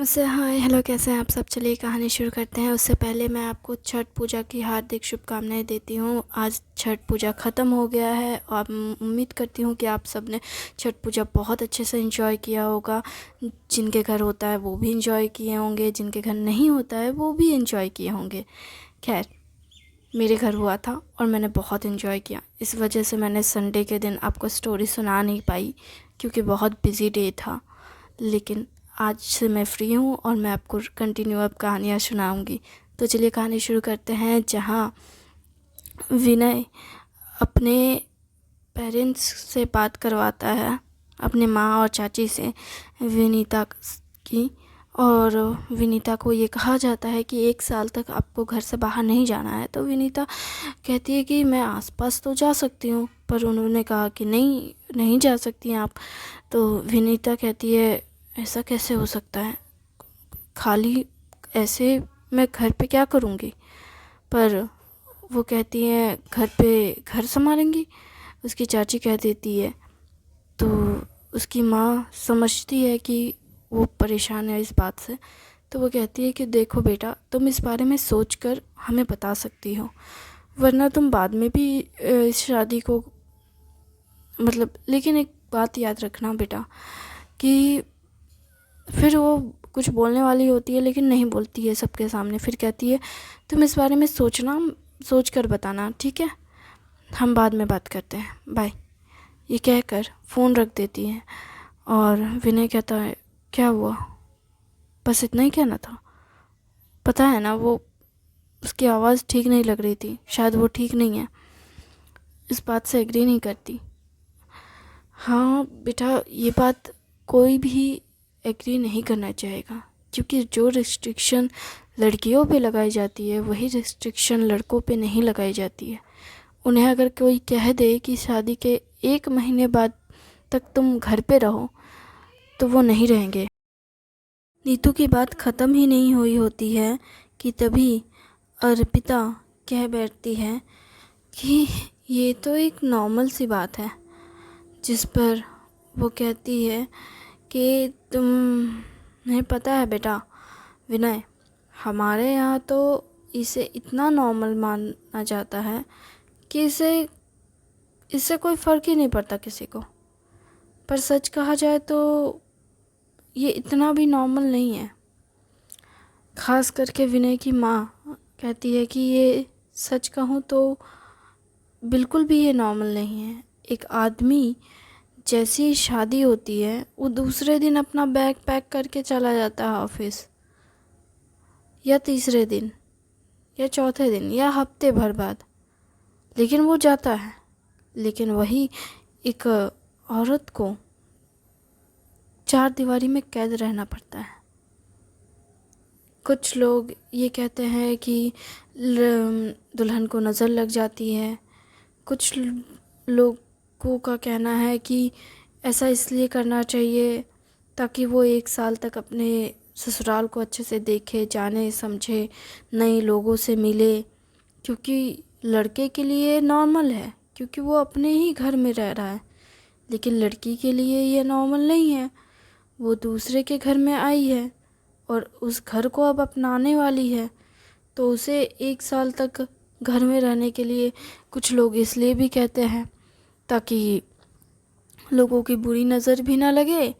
उससे hi hello, कैसे हैं आप सब। चलिए कहानी शुरू करते हैं। उससे पहले मैं आपको छठ पूजा की हार्दिक शुभकामनाएं देती हूँ। आज छठ पूजा ख़त्म हो गया है और उम्मीद करती हूँ कि आप सब ने छठ पूजा बहुत अच्छे से एंजॉय किया होगा। जिनके घर होता है वो भी एंजॉय किए होंगे, जिनके घर नहीं होता है वो भी एंजॉय किए होंगे। खैर, मेरे घर हुआ था और मैंने बहुत एंजॉय किया। इस वजह से मैंने संडे के दिन आपको स्टोरी सुना नहीं पाई क्योंकि बहुत बिज़ी डे था। लेकिन आज से मैं फ्री हूँ और मैं आपको कंटिन्यू अब कहानियाँ सुनाऊँगी। तो चलिए कहानी शुरू करते हैं। जहाँ विनय अपने पेरेंट्स से बात करवाता है, अपने माँ और चाची से, विनीता की। और विनीता को ये कहा जाता है कि 1 साल तक आपको घर से बाहर नहीं जाना है। तो विनीता कहती है कि मैं आसपास तो जा सकती हूँ, पर उन्होंने कहा कि नहीं, नहीं जा सकती हैं आप। तो विनीता कहती है ऐसा कैसे हो सकता है, खाली ऐसे मैं घर पे क्या करूँगी। पर वो कहती है घर पे घर संभालेंगी, उसकी चाची कह देती है। तो उसकी माँ समझती है कि वो परेशान है इस बात से। तो वो कहती है कि देखो बेटा, तुम इस बारे में सोच कर हमें बता सकती हो, वरना तुम बाद में भी इस शादी को लेकिन एक बात याद रखना बेटा कि फिर वो कुछ बोलने वाली होती है लेकिन नहीं बोलती है सबके सामने। फिर कहती है तुम इस बारे में सोचना, सोच कर बताना, ठीक है, हम बाद में बात करते हैं, बाय। ये कहकर फ़ोन रख देती है। और विनय कहता है क्या हुआ, बस इतना ही कहना था। पता है ना, वो उसकी आवाज़ ठीक नहीं लग रही थी, शायद वो ठीक नहीं है, इस बात से एग्री नहीं करती। हाँ बेटा, ये बात कोई भी एग्री नहीं करना चाहेगा, क्योंकि जो रिस्ट्रिक्शन लड़कियों पे लगाई जाती है वही रिस्ट्रिक्शन लड़कों पे नहीं लगाई जाती है। उन्हें अगर कोई कह दे कि शादी के 1 महीने बाद तक तुम घर पे रहो, तो वो नहीं रहेंगे। नीतू की बात ख़त्म ही नहीं हुई होती है कि तभी अर्पिता कह बैठती है कि ये तो एक नॉर्मल सी बात है। जिस पर वो कहती है कि तुम्हें पता है बेटा विनय, हमारे यहाँ तो इसे इतना नॉर्मल माना जाता है कि इससे कोई फ़र्क ही नहीं पड़ता किसी को। पर सच कहा जाए तो ये इतना भी नॉर्मल नहीं है। ख़ास करके विनय की माँ कहती है कि ये सच कहूँ तो बिल्कुल भी ये नॉर्मल नहीं है। एक आदमी जैसी शादी होती है वो दूसरे दिन अपना बैग पैक करके चला जाता है ऑफिस, या तीसरे दिन या चौथे दिन या हफ्ते भर बाद, लेकिन वो जाता है। लेकिन वही एक औरत को 4 दीवारी में कैद रहना पड़ता है। कुछ लोग ये कहते हैं कि दुल्हन को नज़र लग जाती है। कुछ लोगों का कहना है कि ऐसा इसलिए करना चाहिए ताकि वो 1 साल तक अपने ससुराल को अच्छे से देखे, जाने समझे, नए लोगों से मिले। क्योंकि लड़के के लिए नॉर्मल है क्योंकि वो अपने ही घर में रह रहा है, लेकिन लड़की के लिए ये नॉर्मल नहीं है। वो दूसरे के घर में आई है और उस घर को अब अपनाने वाली है, तो उसे 1 साल तक घर में रहने के लिए कुछ लोग इसलिए भी कहते हैं ताकि लोगों की बुरी नज़र भी ना लगे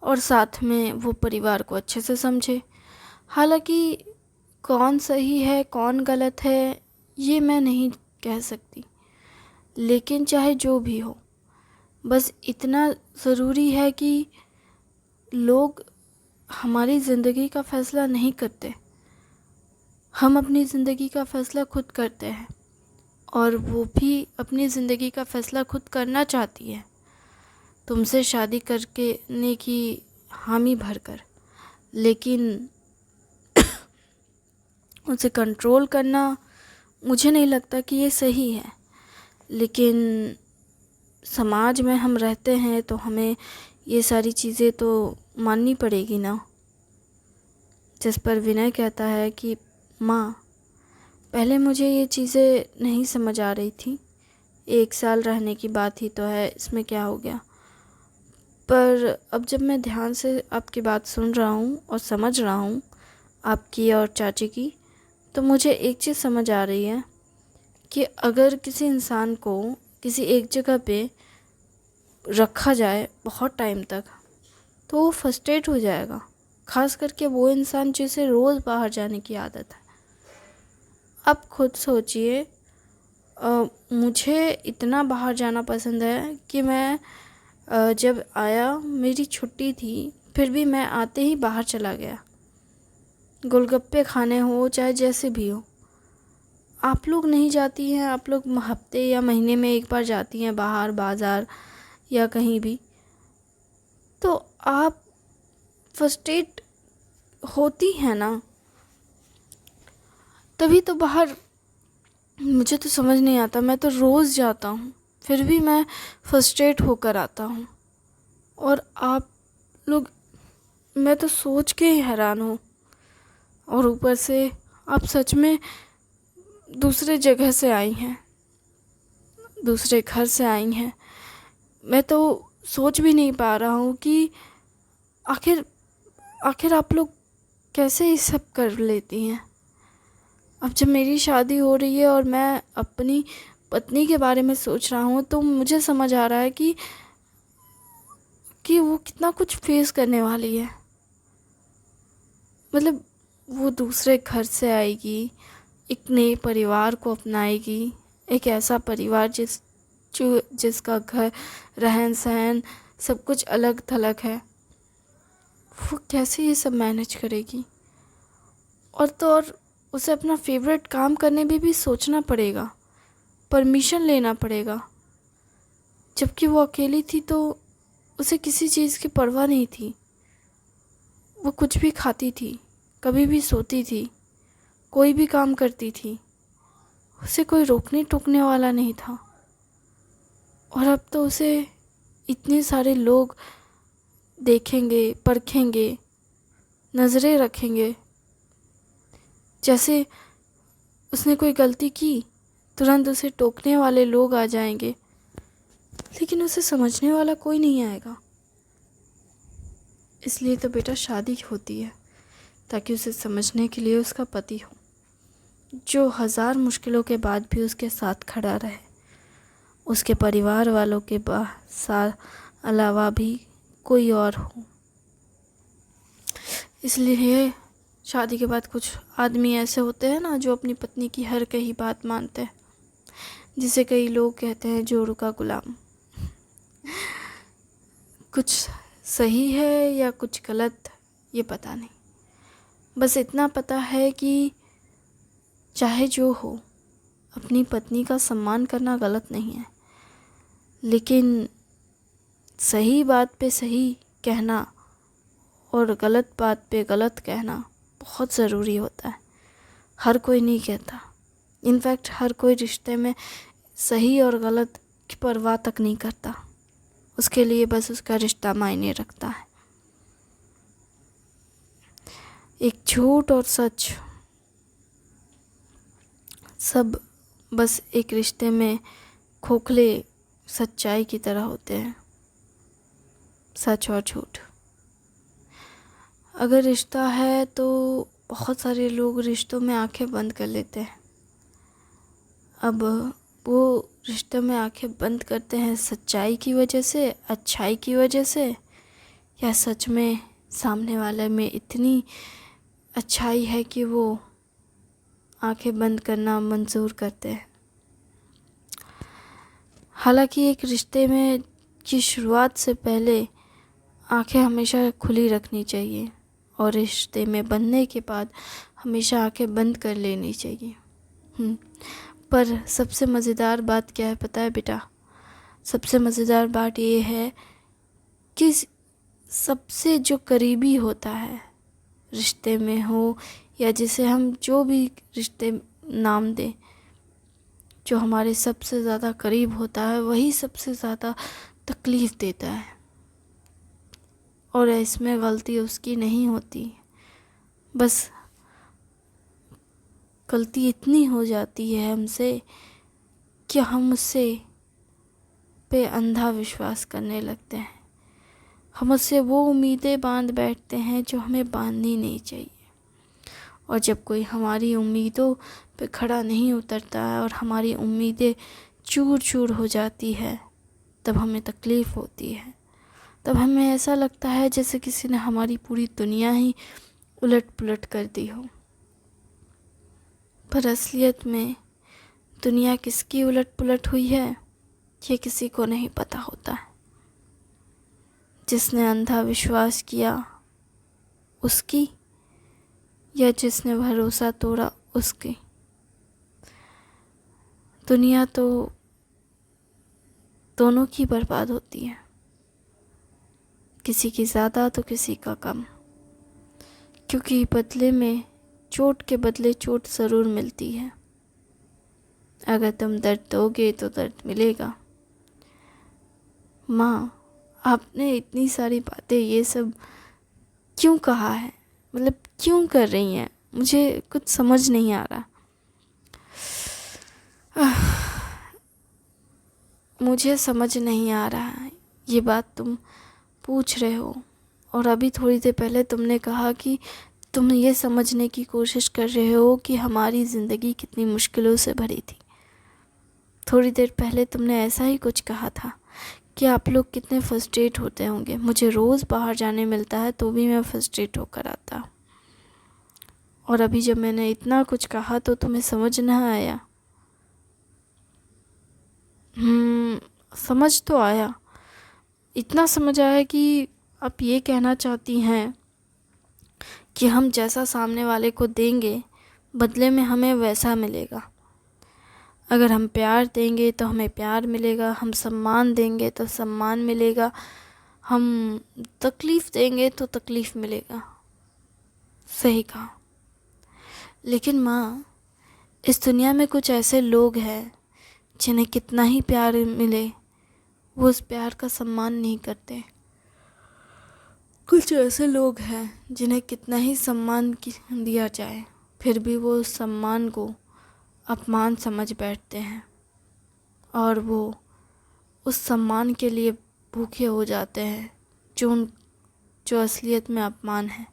और साथ में वो परिवार को अच्छे से समझे। हालांकि कौन सही है कौन गलत है ये मैं नहीं कह सकती, लेकिन चाहे जो भी हो, बस इतना ज़रूरी है कि लोग हमारी ज़िंदगी का फ़ैसला नहीं करते, हम अपनी ज़िंदगी का फ़ैसला खुद करते हैं। और वो भी अपनी ज़िंदगी का फ़ैसला खुद करना चाहती है, तुमसे शादी करने की हामी भरकर। लेकिन उसे कंट्रोल करना मुझे नहीं लगता कि ये सही है। लेकिन समाज में हम रहते हैं तो हमें ये सारी चीज़ें तो माननी पड़ेगी ना। जिस पर विनय कहता है कि माँ, पहले मुझे ये चीज़ें नहीं समझ आ रही थी, 1 साल रहने की बात ही तो है, इसमें क्या हो गया। पर अब जब मैं ध्यान से आपकी बात सुन रहा हूँ और समझ रहा हूँ आपकी और चाची की, तो मुझे एक चीज़ समझ आ रही है कि अगर किसी इंसान को किसी एक जगह पे रखा जाए बहुत टाइम तक, तो वो फ्रस्ट्रेट हो जाएगा। ख़ास करके वो इंसान जिसे रोज़ बाहर जाने की आदत है। अब खुद सोचिए, मुझे इतना बाहर जाना पसंद है कि मैं जब आया, मेरी छुट्टी थी, फिर भी मैं आते ही बाहर चला गया, गोलगप्पे खाने हो चाहे जैसे भी हो। आप लोग नहीं जाती हैं, आप लोग हफ्ते या महीने में एक बार जाती हैं बाहर, बाज़ार या कहीं भी, तो आप फ्रस्ट्रेट होती हैं ना, तभी तो बाहर। मुझे तो समझ नहीं आता, मैं तो रोज़ जाता हूँ, फिर भी मैं फ्रस्ट्रेट होकर आता हूँ। और आप लोग, मैं तो सोच के ही हैरान हूँ। और ऊपर से आप सच में दूसरे जगह से आई हैं, दूसरे घर से आई हैं। मैं तो सोच भी नहीं पा रहा हूँ कि आखिर आखिर आप लोग कैसे ये सब कर लेती हैं। अब जब मेरी शादी हो रही है और मैं अपनी पत्नी के बारे में सोच रहा हूँ, तो मुझे समझ आ रहा है कि वो कितना कुछ फेस करने वाली है। मतलब वो दूसरे घर से आएगी, एक नए परिवार को अपनाएगी, एक ऐसा परिवार जिसका घर, रहन सहन, सब कुछ अलग थलग है। वो कैसे ये सब मैनेज करेगी। और तो और उसे अपना फेवरेट काम करने में भी सोचना पड़ेगा, परमिशन लेना पड़ेगा। जबकि वो अकेली थी तो उसे किसी चीज़ की परवाह नहीं थी। वो कुछ भी खाती थी, कभी भी सोती थी, कोई भी काम करती थी, उसे कोई रोकने टोकने वाला नहीं था। और अब तो उसे इतने सारे लोग देखेंगे, परखेंगे, नज़रें रखेंगे। जैसे उसने कोई गलती की, तुरंत उसे टोकने वाले लोग आ जाएंगे, लेकिन उसे समझने वाला कोई नहीं आएगा। इसलिए तो बेटा शादी होती है, ताकि उसे समझने के लिए उसका पति हो, जो 1000 मुश्किलों के बाद भी उसके साथ खड़ा रहे, उसके परिवार वालों के साथ अलावा भी कोई और हो। इसलिए शादी के बाद कुछ आदमी ऐसे होते हैं ना, जो अपनी पत्नी की हर कही बात मानते हैं, जिसे कई लोग कहते हैं जोरू का गुलाम। कुछ सही है या कुछ गलत, ये पता नहीं। बस इतना पता है कि चाहे जो हो, अपनी पत्नी का सम्मान करना गलत नहीं है, लेकिन सही बात पे सही कहना और गलत बात पे गलत कहना बहुत ज़रूरी होता है। हर कोई नहीं कहता। इनफैक्ट हर कोई रिश्ते में सही और गलत की परवाह तक नहीं करता। उसके लिए बस उसका रिश्ता मायने रखता है। एक झूठ और सच, सब बस एक रिश्ते में खोखले सच्चाई की तरह होते हैं। सच और झूठ, अगर रिश्ता है तो बहुत सारे लोग रिश्तों में आंखें बंद कर लेते हैं। अब वो रिश्ते में आंखें बंद करते हैं सच्चाई की वजह से, अच्छाई की वजह से, या सच में सामने वाले में इतनी अच्छाई है कि वो आंखें बंद करना मंजूर करते हैं। हालांकि एक रिश्ते में की शुरुआत से पहले आंखें हमेशा खुली रखनी चाहिए, और रिश्ते में बनने के बाद हमेशा आंखें बंद कर लेनी चाहिए। पर सबसे मज़ेदार बात क्या है पता है बेटा? सबसे मज़ेदार बात ये है कि सबसे जो करीबी होता है रिश्ते में हो, या जिसे हम जो भी रिश्ते नाम दें, जो हमारे सबसे ज़्यादा करीब होता है, वही सबसे ज़्यादा तकलीफ़ देता है। और इसमें गलती उसकी नहीं होती, बस गलती इतनी हो जाती है हमसे कि हम उससे पे अंधा विश्वास करने लगते हैं। हम उससे वो उम्मीदें बांध बैठते हैं जो हमें बांधनी नहीं चाहिए। और जब कोई हमारी उम्मीदों पे खड़ा नहीं उतरता है और हमारी उम्मीदें चूर चूर हो जाती है, तब हमें तकलीफ़ होती है। तब हमें ऐसा लगता है जैसे किसी ने हमारी पूरी दुनिया ही उलट पुलट कर दी हो। पर असलियत में दुनिया किसकी उलट पुलट हुई है ये किसी को नहीं पता होता है। जिसने अंधा विश्वास किया उसकी, या जिसने भरोसा तोड़ा उसकी। दुनिया तो दोनों की बर्बाद होती है, किसी की ज़्यादा तो किसी का कम, क्योंकि बदले में चोट के बदले चोट ज़रूर मिलती है। अगर तुम दर्द दोगे तो दर्द मिलेगा। माँ, आपने इतनी सारी बातें ये सब क्यों कहा है, मतलब क्यों कर रही हैं, मुझे कुछ समझ नहीं आ रहा। मुझे समझ नहीं आ रहा है ये बात तुम पूछ रहे हो, और अभी थोड़ी देर पहले तुमने कहा कि तुम ये समझने की कोशिश कर रहे हो कि हमारी ज़िंदगी कितनी मुश्किलों से भरी थी। थोड़ी देर पहले तुमने ऐसा ही कुछ कहा था कि आप लोग कितने फ्रस्ट्रेट होते होंगे। मुझे रोज़ बाहर जाने मिलता है तो भी मैं फ्रस्ट्रेट होकर आता। और अभी जब मैंने इतना कुछ कहा तो तुम्हें समझ ना आया? समझ तो आया, इतना समझ आया कि आप ये कहना चाहती हैं कि हम जैसा सामने वाले को देंगे बदले में हमें वैसा मिलेगा। अगर हम प्यार देंगे तो हमें प्यार मिलेगा, हम सम्मान देंगे तो सम्मान मिलेगा, हम तकलीफ़ देंगे तो तकलीफ़ मिलेगा। सही कहा। लेकिन माँ, इस दुनिया में कुछ ऐसे लोग हैं जिन्हें कितना ही प्यार मिले वो उस प्यार का सम्मान नहीं करते। कुछ ऐसे लोग हैं जिन्हें कितना ही सम्मान दिया जाए फिर भी वो उस सम्मान को अपमान समझ बैठते हैं, और वो उस सम्मान के लिए भूखे हो जाते हैं जो असलियत में अपमान है।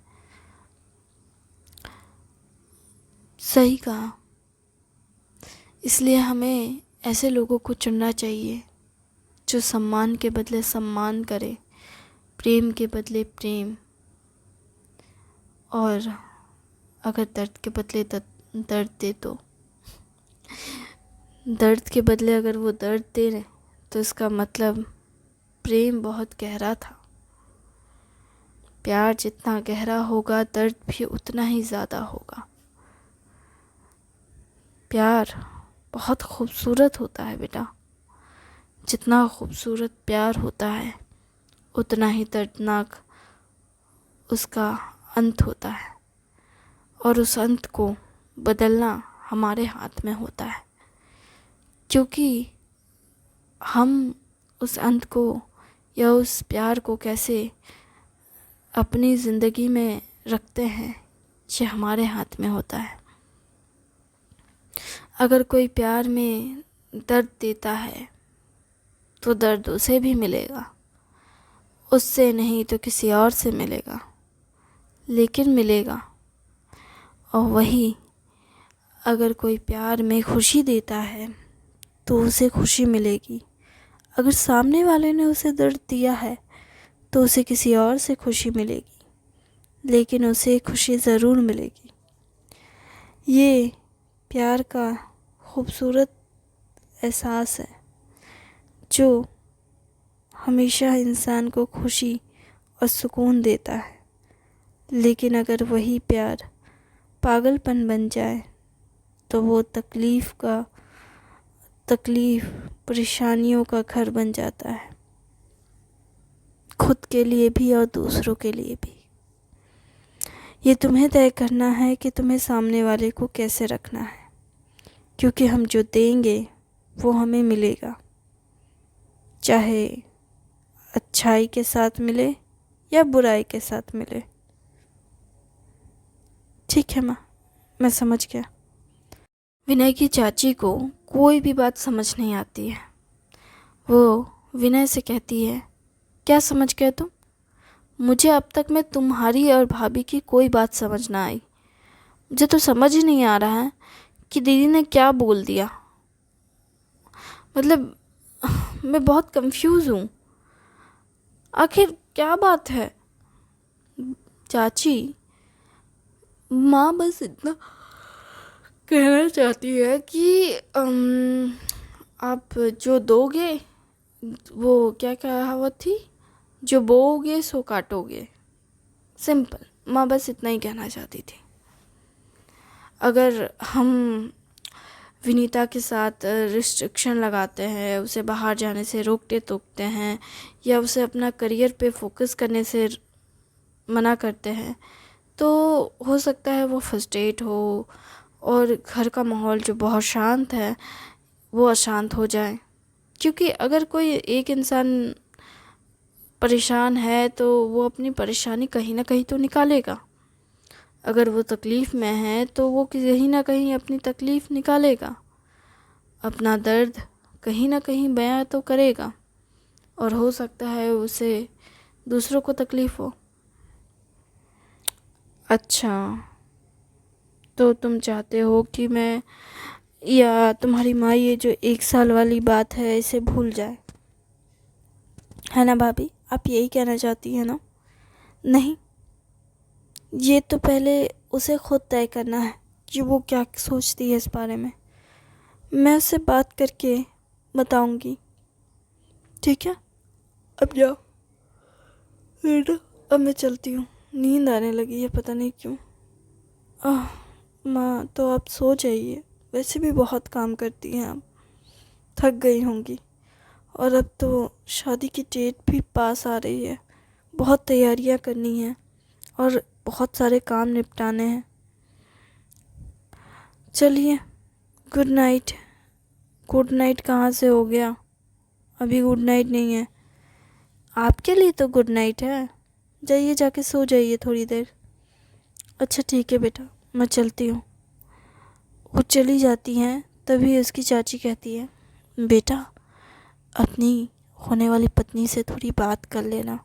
सही कहा। इसलिए हमें ऐसे लोगों को चुनना चाहिए जो सम्मान के बदले सम्मान करे, प्रेम के बदले प्रेम, और अगर दर्द के बदले दर्द दे तो दर्द के बदले अगर वो दर्द दे रहे तो इसका मतलब प्रेम बहुत गहरा था। प्यार जितना गहरा होगा दर्द भी उतना ही ज़्यादा होगा। प्यार बहुत खूबसूरत होता है बेटा। जितना खूबसूरत प्यार होता है उतना ही दर्दनाक उसका अंत होता है, और उस अंत को बदलना हमारे हाथ में होता है, क्योंकि हम उस अंत को या उस प्यार को कैसे अपनी ज़िंदगी में रखते हैं ये हमारे हाथ में होता है। अगर कोई प्यार में दर्द देता है तो दर्द उसे भी मिलेगा, उससे नहीं तो किसी और से मिलेगा, लेकिन मिलेगा। और वही अगर कोई प्यार में खुशी देता है तो उसे खुशी मिलेगी। अगर सामने वाले ने उसे दर्द दिया है तो उसे किसी और से खुशी मिलेगी, लेकिन उसे खुशी ज़रूर मिलेगी। ये प्यार का खूबसूरत एहसास है जो हमेशा इंसान को खुशी और सुकून देता है। लेकिन अगर वही प्यार पागलपन बन जाए तो वो तकलीफ़ परेशानियों का घर बन जाता है, खुद के लिए भी और दूसरों के लिए भी। ये तुम्हें तय करना है कि तुम्हें सामने वाले को कैसे रखना है, क्योंकि हम जो देंगे वो हमें मिलेगा, चाहे अच्छाई के साथ मिले या बुराई के साथ मिले। ठीक है माँ, मैं समझ गया। विनय की चाची को कोई भी बात समझ नहीं आती है। वो विनय से कहती है, क्या समझ गए तुम? मुझे अब तक में तुम्हारी और भाभी की कोई बात समझ ना आई। मुझे तो समझ ही नहीं आ रहा है कि दीदी ने क्या बोल दिया। मतलब मैं बहुत कंफ्यूज हूँ, आखिर क्या बात है। चाची, माँ बस इतना कहना चाहती है कि आप जो दोगे, वो क्या कहावत थी, जो बोओगे सो काटोगे। सिंपल, माँ बस इतना ही कहना चाहती थी। अगर हम विनीता के साथ रिस्ट्रिक्शन लगाते हैं, उसे बाहर जाने से रोकते टोकते हैं, या उसे अपना करियर पे फोकस करने से मना करते हैं, तो हो सकता है वो फ्रस्ट्रेट हो और घर का माहौल जो बहुत शांत है वो अशांत हो जाए। क्योंकि अगर कोई एक इंसान परेशान है तो वो अपनी परेशानी कहीं ना कहीं तो निकालेगा। अगर वो तकलीफ़ में है तो वो कहीं ना कहीं अपनी तकलीफ़ निकालेगा, अपना दर्द कहीं ना कहीं बयां तो करेगा, और हो सकता है उसे दूसरों को तकलीफ़ हो। अच्छा, तो तुम चाहते हो कि मैं या तुम्हारी माँ ये जो 1 साल वाली बात है इसे भूल जाए, है ना भाभी? आप यही कहना चाहती है ना? नहीं, ये तो पहले उसे खुद तय करना है कि वो क्या सोचती है इस बारे में। मैं उससे बात करके बताऊंगी, ठीक है? अब जाओ बेटा, अब मैं चलती हूँ, नींद आने लगी है पता नहीं क्यों। माँ तो आप सो जाइए, वैसे भी बहुत काम करती हैं आप, थक गई होंगी। और अब तो शादी की डेट भी पास आ रही है, बहुत तैयारियां करनी हैं और बहुत सारे काम निपटाने हैं। चलिए, गुड नाइट। गुड नाइट कहाँ से हो गया? अभी गुड नाइट नहीं है, आपके लिए तो गुड नाइट है। जाइए, जाके सो जाइए थोड़ी देर। अच्छा ठीक है बेटा, मैं चलती हूँ। वो चली जाती हैं, तभी उसकी चाची कहती है, बेटा अपनी होने वाली पत्नी से थोड़ी बात कर लेना।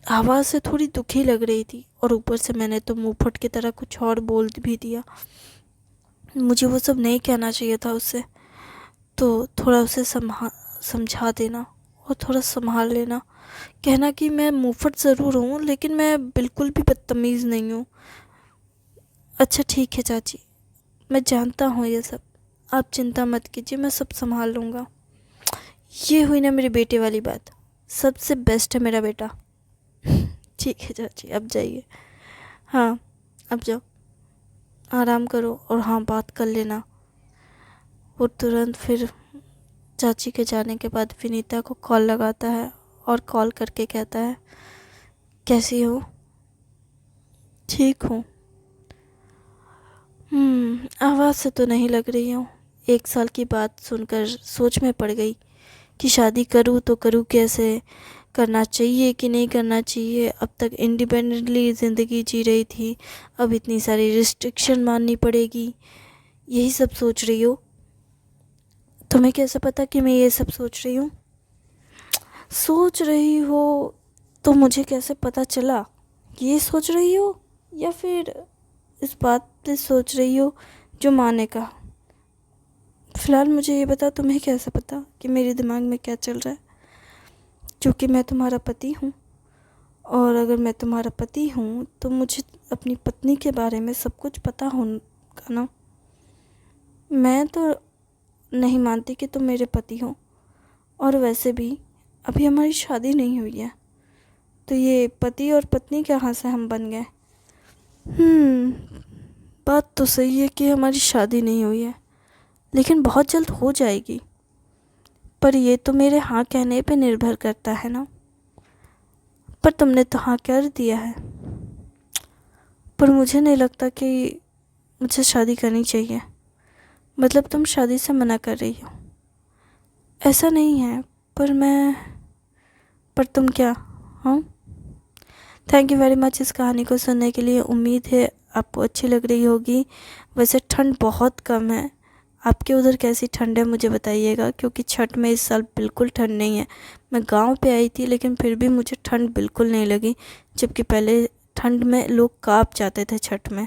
आवाज़ से थोड़ी दुखी लग रही थी और ऊपर से मैंने तो मुंह फट की तरह कुछ और बोल भी दिया। मुझे वो सब नहीं कहना चाहिए था उससे, तो थोड़ा उसे समझा देना और थोड़ा संभाल लेना। कहना कि मैं मुंहफट ज़रूर हूँ लेकिन मैं बिल्कुल भी बदतमीज़ नहीं हूँ। अच्छा ठीक है चाची, मैं जानता हूँ ये सब, आप चिंता मत कीजिए, मैं सब संभाल लूँगा। ये हुई ना मेरे बेटे वाली बात, सबसे बेस्ट है मेरा बेटा। ठीक है चाची, अब जाइए। हाँ, अब जाओ, आराम करो और हाँ बात कर लेना। वो तुरंत फिर चाची के जाने के बाद विनीता को कॉल लगाता है और कॉल करके कहता है, कैसी हो? ठीक हूँ। आवाज़ से तो नहीं लग रही हूँ। 1 साल की बात सुनकर सोच में पड़ गई कि शादी करूँ तो करूँ कैसे, करना चाहिए कि नहीं करना चाहिए। अब तक इंडिपेंडेंटली ज़िंदगी जी रही थी, अब इतनी सारी रिस्ट्रिक्शन माननी पड़ेगी। यही सब सोच रही हो? तुम्हें कैसे पता कि मैं ये सब सोच रही हूँ? सोच रही हो तो मुझे कैसे पता चला कि ये सोच रही हो, या फिर इस बात पे सोच रही हो जो माँ ने कहा? फ़िलहाल मुझे ये बता, तुम्हें कैसे पता कि मेरे दिमाग में क्या चल रहा है? क्योंकि मैं तुम्हारा पति हूँ, और अगर मैं तुम्हारा पति हूँ तो मुझे अपनी पत्नी के बारे में सब कुछ पता होगा ना। मैं तो नहीं मानती कि तुम मेरे पति हो, और वैसे भी अभी हमारी शादी नहीं हुई है, तो ये पति और पत्नी कहाँ से हम बन गए? बात तो सही है कि हमारी शादी नहीं हुई है, लेकिन बहुत जल्द हो जाएगी। पर ये तो मेरे हाँ कहने पे निर्भर करता है ना। पर तुमने तो हाँ कर दिया है। पर मुझे नहीं लगता कि मुझे शादी करनी चाहिए। मतलब तुम शादी से मना कर रही हो? ऐसा नहीं है, पर तुम क्या? हाँ, थैंक यू वेरी मच इस कहानी को सुनने के लिए। उम्मीद है आपको अच्छी लग रही होगी। वैसे ठंड बहुत कम है, आपके उधर कैसी ठंड है मुझे बताइएगा, क्योंकि छठ में इस साल बिल्कुल ठंड नहीं है। मैं गांव पे आई थी लेकिन फिर भी मुझे ठंड बिल्कुल नहीं लगी, जबकि पहले ठंड में लोग कांप जाते थे छठ में।